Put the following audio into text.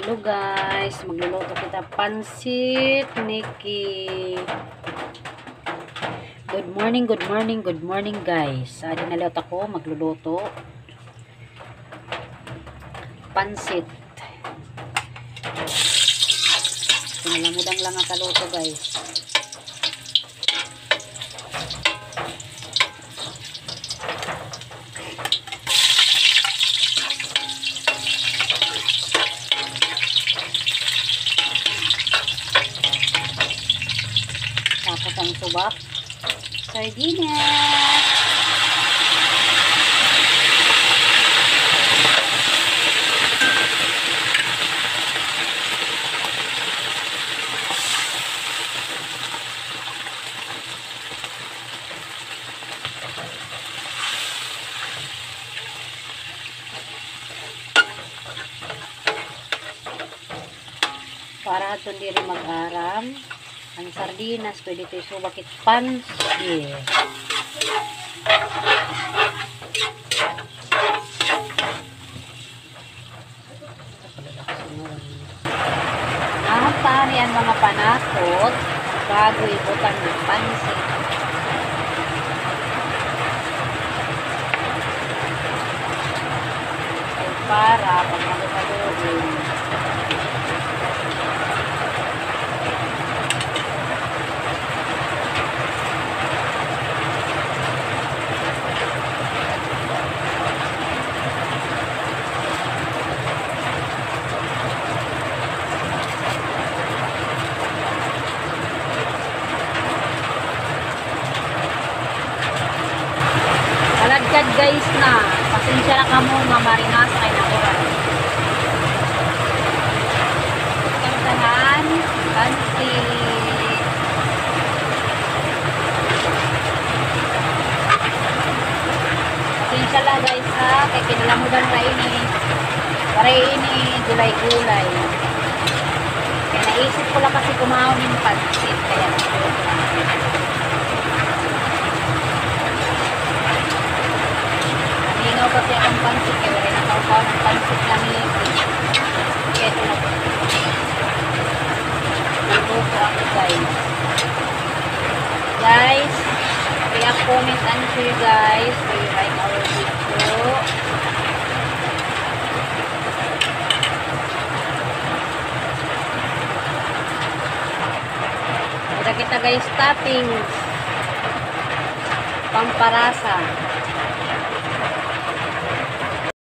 Hello guys, magluluto kita pansit Nikki. Good morning guys. Adi nalot ako magluluto pansit. Pinalamudang lang ang kaluto guys. Tapos ang subak, sardinas. Para ito hindi rin mag-aram. Ang sardinas, pwede ito isubakit pansit. Ang yan mga panakot bago ibutan ng pansit. Ay para pag magkakaluin. Alagkad guys na. Pasensya na ka mo nga marinas kay nakuran. Kantahan, pansit. Pasensya lang guys ha. Kay kinalamudan na ini. Para ini gulay-gulay. Kaya naisip ko lang kasi kumahon yung pansit. Kaya Ikaw kasi akong pansit, kaya wala nakaupaw ng pansit lang yun. Kaya ito lang. Nagluto ako guys. Guys, react, comment, and share guys. Do you like our video? Kita guys, toppings. Pamparasa.